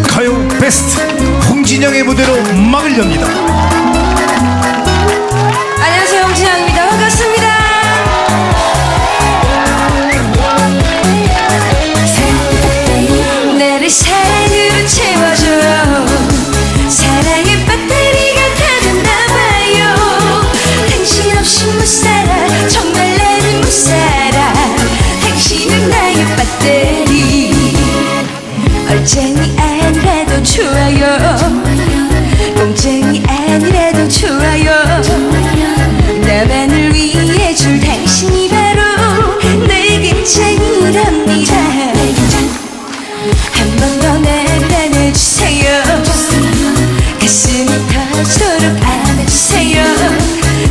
가요 베스트 홍진영의 무대로 막을 엽니다. 안녕하세요, 홍진영입니다. 반갑습니다. 나를 사랑으로 채워줘요. 사랑의 배터리가 다 됐나봐요. 당신 없이 못 살아, 정말 나는 못 살아. 당신은 나의 배터리. 얼짱이 아니라도 좋아요, 공장이 아니라도 좋아요. 나만을 위해 줄 당신이 바로 내게 짱이랍니다. 한 번 더 나를 안아주세요. 가슴이 터지도록 안아주세요.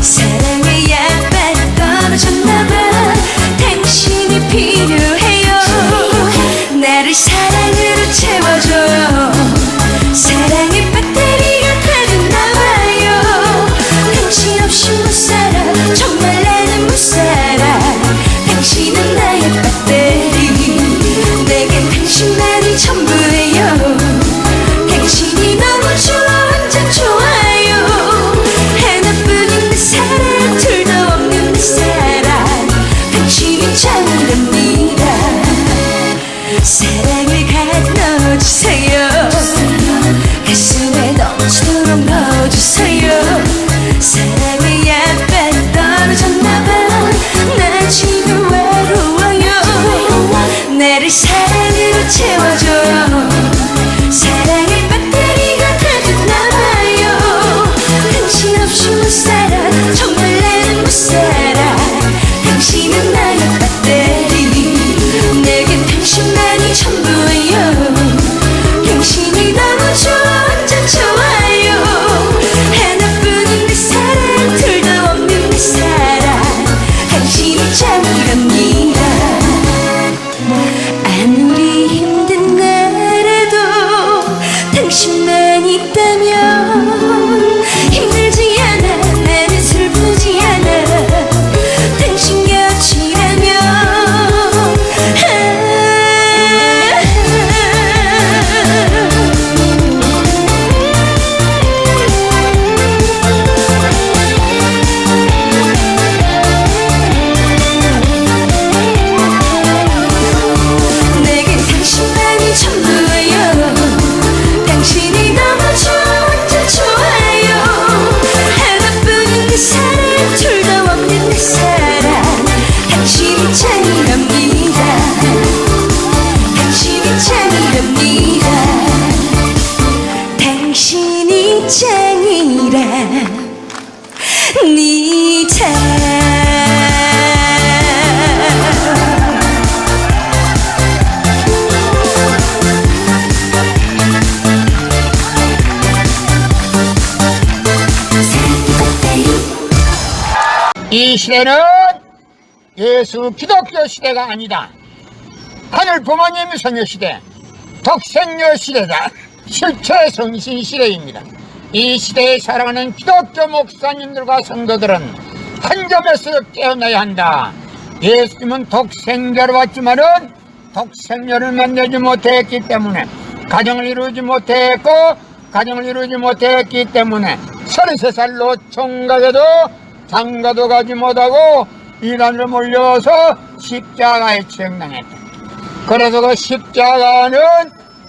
사랑의 약발이 떨어졌나봐. 당신이 필요해요. 나를 사랑으로 채워줘요. 사랑의 배터리가 다 됐나봐요. 당신 없이 못 살아, 정말 나는 못 살아. 당신은 나의 배터리. 내겐 당신만이 전부예요. 당신이 너무 좋아, 완전 좋아요. 하나뿐인 내 사랑, 둘도 없는 내 사랑. 당신이 짱이랍니다. 사랑을 가득 넣어주세요. 가슴에 넘치도록 넣어주세요. 사랑의 약발이 떨어졌나봐. 나 지금 외로워요. 나를 사랑으로 채워줘요. 사랑의 배터리가 다 됐나봐요. 당신 없이 못 살아, 정말 나는 못 살아. 당신은 나의 배터리. 내겐 당신만이 전부예요. 당신이 너무 좋아, 완전 좋아요. 하나뿐인 내 사랑, 둘도 없는 내 사랑. 당신이 짱이랍니다. 아무리 힘든 날에도 당신만 있다면 힘들지 않아, 나는 슬프지 않아. 당신 곁이라면 내겐 당신만이 전부예요. 당신이 너무 좋아, 완전 좋아요. 하나뿐인 내 사랑, 둘도 없는 내 사랑. 당신이 짱이랍니다. 당신이 짱이랍니다. 당신이 짱이랍니다. 이 시대는 예수 기독교 시대가 아니다. 하늘 부모님 성교 시대, 독생녀 시대다. 실체 성신 시대입니다. 이 시대에 살아가는 기독교 목사님들과 성도들은 한 점에서 깨어나야 한다. 예수님은 독생자로 왔지만은 독생녀를 만나지 못했기 때문에, 가정을 이루지 못했고 가정을 이루지 못했기 때문에 33살로 총각에도 장가도 가지 못하고 이란으로 몰려서 십자가에 처형당했다. 그래서 그 십자가는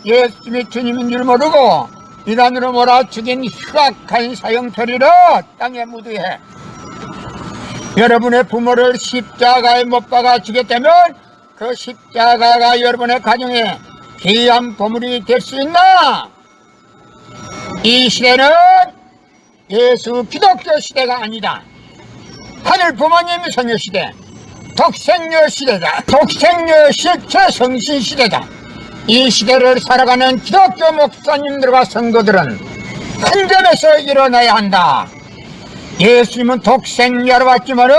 예수님이 주님인 줄 모르고 이란으로 몰아 죽인 흉악한 사형터리로 땅에 묻어해. 여러분의 부모를 십자가에 못 박아 죽였다면 그 십자가가 여러분의 가정에 귀한 보물이 될 수 있나? 이 시대는 예수 기독교 시대가 아니다. 하늘 부모님 성교 시대, 독생녀 시대다. 독생녀 실체 성신 시대다. 이 시대를 살아가는 기독교 목사님들과 성도들은 한 점에서 일어나야 한다. 예수님은 독생녀로 왔지만은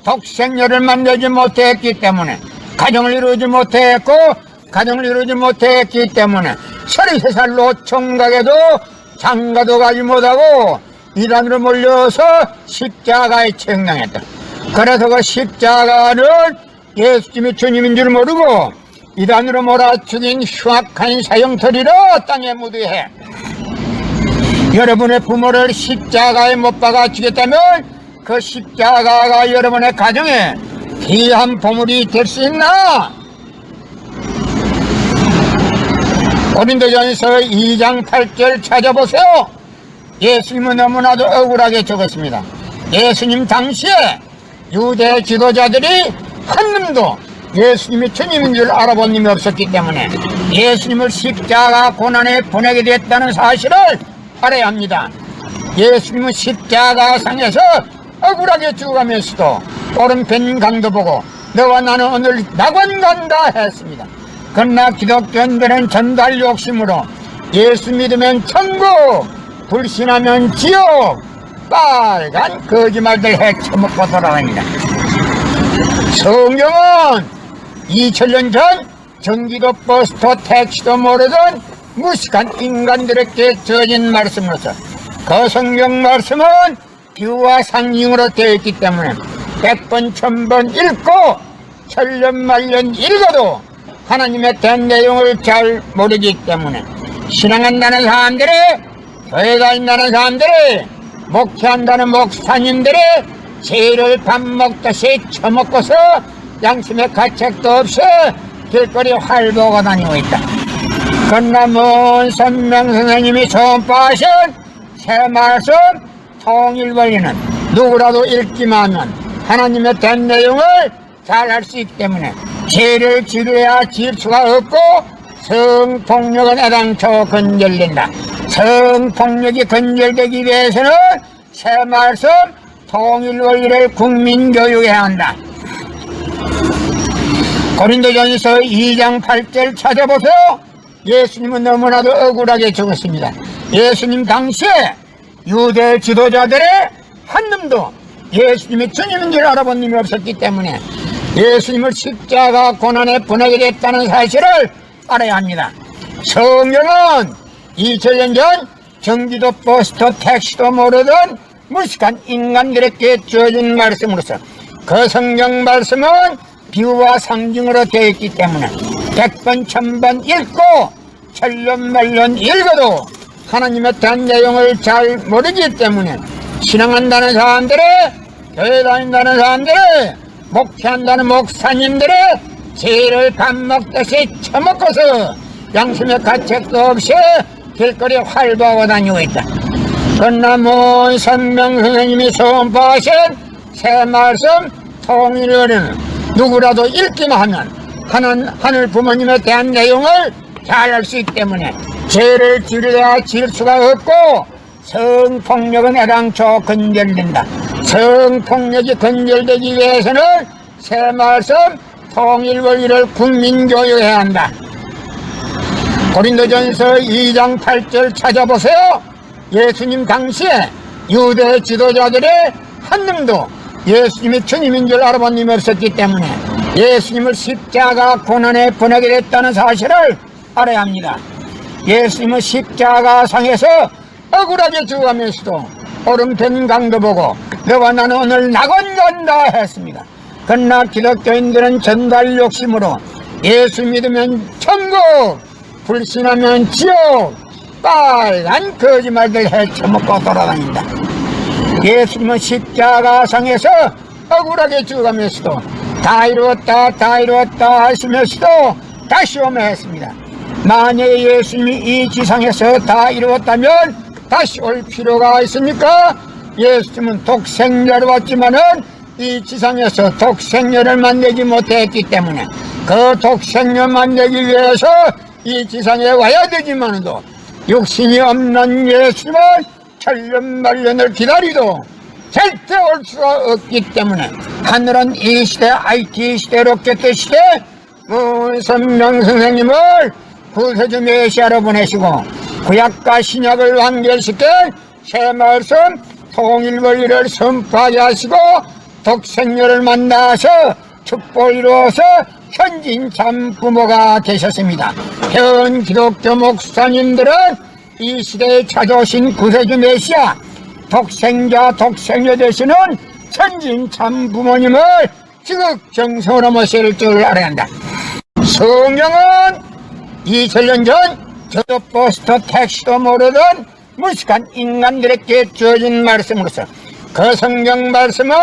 독생녀를 만나지 못했기 때문에, 가정을 이루지 못했고 가정을 이루지 못했기 때문에 33살로 총각에도 장가도 가지 못하고 이란으로 몰려서 십자가에 처형당했다. 그래서 그 십자가는 예수님이 주님인 줄 모르고 이단으로 몰아 죽인 흉악한 사형터리로 땅에 묻어해 여러분의 부모를 십자가에 못 박아 죽였다면 그 십자가가 여러분의 가정에 귀한 보물이 될 수 있나? 고린도전서 2장 8절 찾아보세요. 예수님은 너무나도 억울하게 적었습니다. 예수님 당시에 유대 지도자들이 한 놈도 예수님이 주님인 줄 알아본 놈이 없었기 때문에 예수님을 십자가 고난에 보내게 됐다는 사실을 알아야 합니다. 예수님은 십자가상에서 억울하게 죽어가면서도 오른편 강도 보고 너와 나는 오늘 낙원 간다 했습니다. 그러나 기독교인들은 전달 욕심으로 예수 믿으면 천국, 불신하면 지옥, 빨간 거짓말들 헤쳐먹고 돌아다닙니다. 성경은 2000년 전 전기도 버스도 택시도 모르던 무식한 인간들에게 주어진 말씀으로서 그 성경 말씀은 비유와 상징으로 되어 있기 때문에 100번 1000번 읽고 천년만년 읽어도 하나님의 된 내용을 잘 모르기 때문에 신앙한다는 사람들이, 교회 다닌다는 사람들이, 목회한다는 목사님들이 죄를 밥 먹듯이 처먹고서 양심의 가책도 없이 길거리 활보고 다니고 있다. 그러나 먼 선명 선생님이 전파하신 새 말씀 통일원리는 누구라도 읽기만 하면 하나님의 된 내용을 잘 알 수 있기 때문에 죄를 지려야 지을 수가 없고 성폭력은 애당초 건절된다. 성폭력이 건절되기 위해서는 새 말씀 통일원리를 국민교육해야 한다. 고린도전서 2장 8절 찾아보세요. 예수님은 너무나도 억울하게 죽었습니다. 예수님 당시에 유대 지도자들의 한 놈도 예수님이 주님인 줄 알아본 놈이 없었기 때문에 예수님을 십자가 고난에 보내게 됐다는 사실을 알아야 합니다. 성경은 2000년 전 전기도 버스도 택시도 모르던 무식한 인간들에게 주어진 말씀으로서 그 성경 말씀은 비유와 상징으로 되어 있기 때문에 100번 1000번 읽고 천년만년 읽어도 하나님의 된 내용을 잘 모르기 때문에 신앙한다는 사람들이, 교회 다닌다는 사람들이, 목회한다는 목사님들이 죄를 밥 먹듯이 처먹고서 양심의 가책도 없이 길거리 활보하고 다니고 있다. 그러나 먼 선명 선생님이 선포하신 새 말씀 통일원리는 누구라도 읽기만 하면 하늘 부모님에 대한 내용을 잘 알 수 있기 때문에 죄를 지려야 지을 수가 없고 성폭력은 애당초 건절된다. 성폭력이 건절되기 위해서는 새 말씀 통일원리를 국민교육해야 한다. 고린도전서 2장 8절 찾아보세요. 예수님 당시에 유대 지도자들의 한 놈도 예수님이 주님인 줄 알아본 놈이 없었기 때문에 예수님을 십자가 고난에 보내게 됐다는 사실을 알아야 합니다. 예수님은 십자가상에서 억울하게 죽어가면서도 오른편 강도 보고 너와 나는 오늘 낙원 간다 했습니다. 그러나 기독교인들은 전달 욕심으로 예수 믿으면 천국, 불신하면 지옥, 빨간 거짓말들 헤쳐먹고 돌아다닌다. 예수님은 십자가상에서 억울하게 죽어가면서도 다 이루었다 다 이루었다 하시면서도 다시 오며 했습니다. 만약에 예수님이 이 지상에서 다 이루었다면 다시 올 필요가 있습니까? 예수님은 독생자로 왔지만은 이 지상에서 독생녀를 만나지 못했기 때문에 그 독생녀 만나기 위해서 이 지상에 와야 되지만도 육신이 없는 예수님은 천년만년을 기다리도 절대 올 수가 없기 때문에 하늘은 이 시대 IT 시대 로켓 시대 선명 선생님을 구세주 메시아로 보내시고 구약과 신약을 완결시켜 새 말씀 통일원리를 선포하게 하시고 독생녀를 만나서 축복을 이루어서 현진 참 부모가 되셨습니다. 현 기독교 목사님들은 이 시대에 찾아오신 구세주 메시아 독생자 독생녀 되시는 현진 참 부모님을 지극정성으로 모실 줄 알아야 한다. 성경은 2000년 전 저도 버스도 택시도 모르던 무식한 인간들에게 주어진 말씀으로서 그 성경 말씀은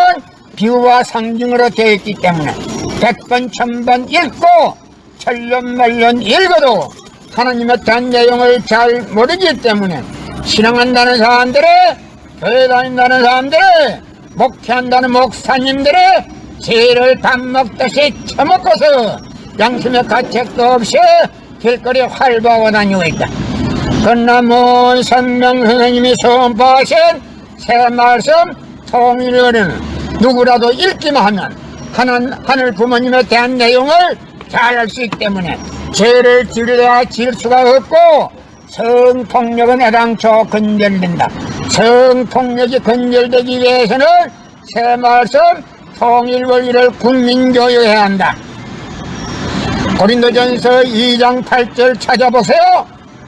비유와 상징으로 되어 있기 때문에 100번 1000번 읽고 천년만년 읽어도 하나님에 대한 내용을 잘 모르기 때문에 신앙한다는 사람들의, 교회 다닌다는 사람들의, 목회한다는 목사님들의 죄를 밥 먹듯이 처먹고서 양심의 가책도 없이 길거리에 활보하고 다니고 있다. 그러나 먼 선명 선생님이 선포하신 새 말씀 통일을 누구라도 읽기만 하면 하늘 부모님에 대한 내용을 잘 알 수 있기 때문에 죄를 지으려 지을 수가 없고 성폭력은 애당초 근절된다. 성폭력이 근절되기 위해서는 새 말씀 통일 원리를 국민교육해야 한다. 고린도전서 2장 8절 찾아보세요.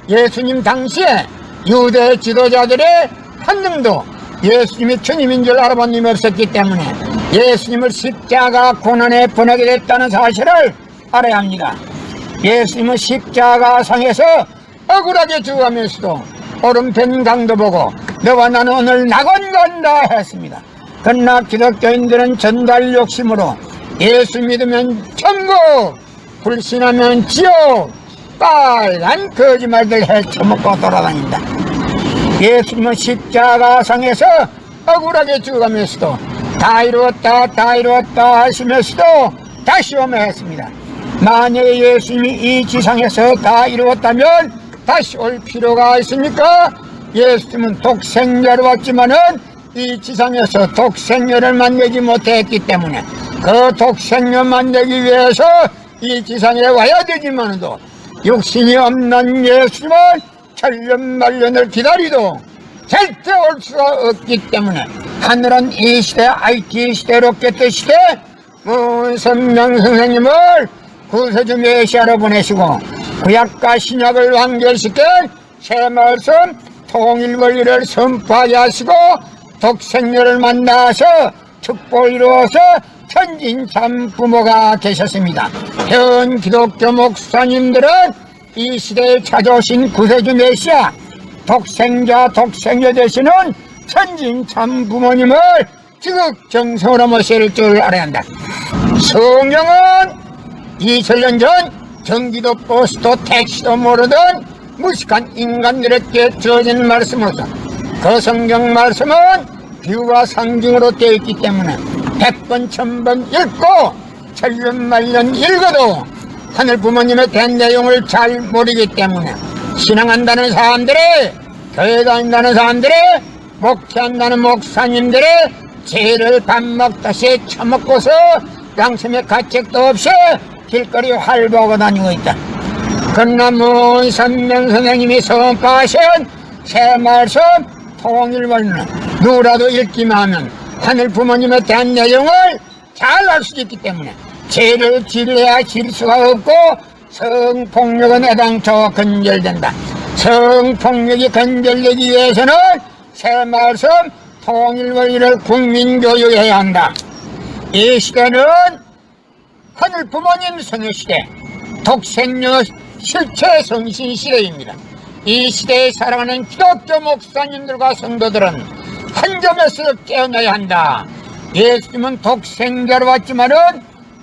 예수님 당시에 유대 지도자들의 한 명도 예수님이 주님인 줄 알아본 님이 없었기 때문에 예수님을 십자가 고난에 보내게 됐다는 사실을 알아야 합니다. 예수님은 십자가상에서 억울하게 죽어가면서도 오른편 강도 보고 너와 나는 오늘 낙원 간다 했습니다. 그러나 기독교인들은 전달 욕심으로 예수 믿으면 천국, 불신하면 지옥, 빨간 거짓말들 헤쳐먹고 돌아다닌다. 예수님은 십자가상에서 억울하게 죽어가면서도 다 이루었다 다 이루었다 하시면서도 다시 오며 했습니다. 만약에 예수님이 이 지상에서 다 이루었다면 다시 올 필요가 있습니까? 예수님은 독생자로 왔지만은 이 지상에서 독생녀를 만나지 못했기 때문에 그 독생녀 만나기 위해서 이 지상에 와야 되지만도 육신이 없는 예수님은 천년만년을 기다리도 절대 올 수가 없기 때문에 하늘은 이 시대 IT 시대로 깨뜨 시대 문선명 선생님을 구세주 메시아로 보내시고 구약과 신약을 완결시킨 새 말씀 통일 원리를 선포하게 하시고 독생녀를 만나서 축복을 이루어서 천진 참 부모가 되셨습니다. 현 기독교 목사님들은 이 시대에 찾아오신 구세주 메시아 독생자 독생녀 되시는 천진 참 부모님을 지극정성으로 모실 줄 알아야 한다. 성경은 2000년 전 경기도 버스도 택시도 모르던 무식한 인간들에게 주어진 말씀으로서 그 성경 말씀은 비유와 상징으로 되어 있기 때문에 100번 1000번 읽고 천년만년 읽어도 하늘 부모님에 대한 내용을 잘 모르기 때문에 신앙한다는 사람들의, 교회 다닌다는 사람들의, 목회한다는 목사님들의 죄를 밥 먹듯이 처먹고서 양심의 가책도 없이 길거리 활보하고 다니고 있다. 그러나 먼 선명 선생님이 선포하신 새 말씀 통일 원리는 누구라도 읽기만 하면 하늘 부모님에 대한 내용을 잘 알 수 있기 때문에 죄를 지으려야 지을 수가 없고 성폭력은 애당초 근절된다. 성폭력이 근절되기 위해서는 새 말씀 통일 원리를 국민교육해야 한다. 이 시대는 하늘 부모님 성의 시대, 독생녀 실체 성신 시대입니다. 이 시대에 살아가는 기독교 목사님들과 성도들은 한 점에서 깨어나야 한다. 예수님은 독생자로 왔지만은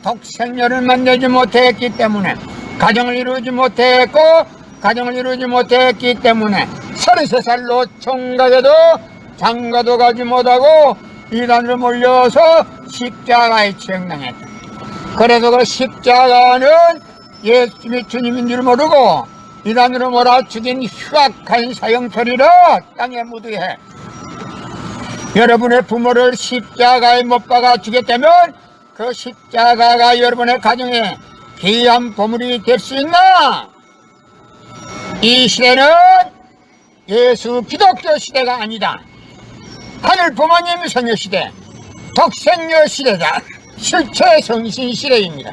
독생녀를 만나지 못했기 때문에 가정을 이루지 못했고 가정을 이루지 못했기 때문에 33살로 총각에도 장가도 가지 못하고 이단으로 몰려서 십자가에 치형당했다. 그래서 그 십자가는 예수님이 주님인 줄 모르고 이단으로 몰아 죽인 흉악한 사형처리로 땅에 묻어해 여러분의 부모를 십자가에 못 박아 죽였다면 그 십자가가 여러분의 가정에 귀한 보물이 될 수 있나? 이 시대는 예수 기독교 시대가 아니다. 하늘 부모님 성의 시대, 독생녀 시대다. 실체 성신 시대입니다.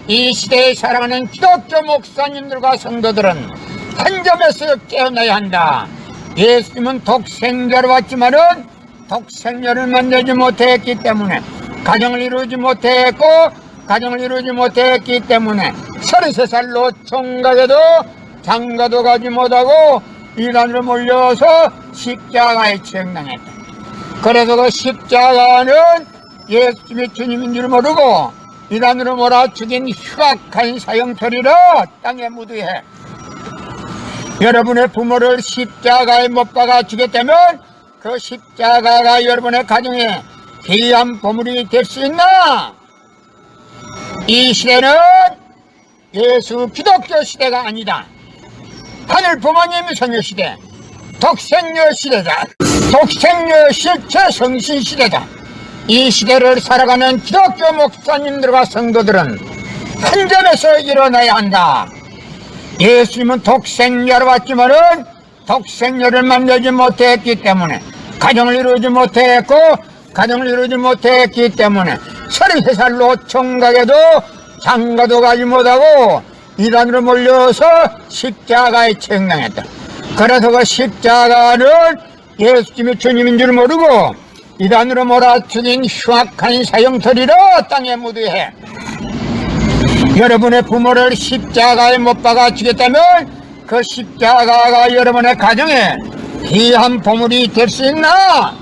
이 시대에 살아가는 기독교 목사님들과 성도들은 한 점에서 깨어나야 한다. 예수님은 독생자로 왔지만은 독생녀를 만나지 못했기 때문에 가정을 이루지 못했고 가정을 이루지 못했기 때문에 33살로 총각에도 장가도 가지 못하고 이단으로 몰려서 십자가에 처형당했다. 그래서 그 십자가는 예수님이 주님인 줄 모르고 이단으로 몰아 죽인 흉악한 사형터리라 땅에 묻으해. 여러분의 부모를 십자가에 못 박아 죽였다면 그 십자가가 여러분의 가정에 귀한 보물이 될 수 있나? 이 시대는 예수 기독교 시대가 아니다. 하늘 부모님의 성녀 시대, 독생녀 시대다. 독생녀 실체 성신 시대다. 이 시대를 살아가는 기독교 목사님들과 성도들은 한 점에서 일어나야 한다. 예수님은 독생녀로 왔지만은 독생녀를 만들지 못했기 때문에 가정을 이루지 못했고 가정을 이루지 못했기 때문에 33살로 총각에도 장가도 가지 못하고 이단으로 몰려서 십자가에 처형당했다. 그래서 그 십자가는 예수님이 주님인 줄 모르고 이단으로 몰아 죽인 흉악한 사형터리로 땅에 묻으해. 여러분의 부모를 십자가에 못 박아 죽였다면 그 십자가가 여러분의 가정에 귀한 보물이 될 수 있나?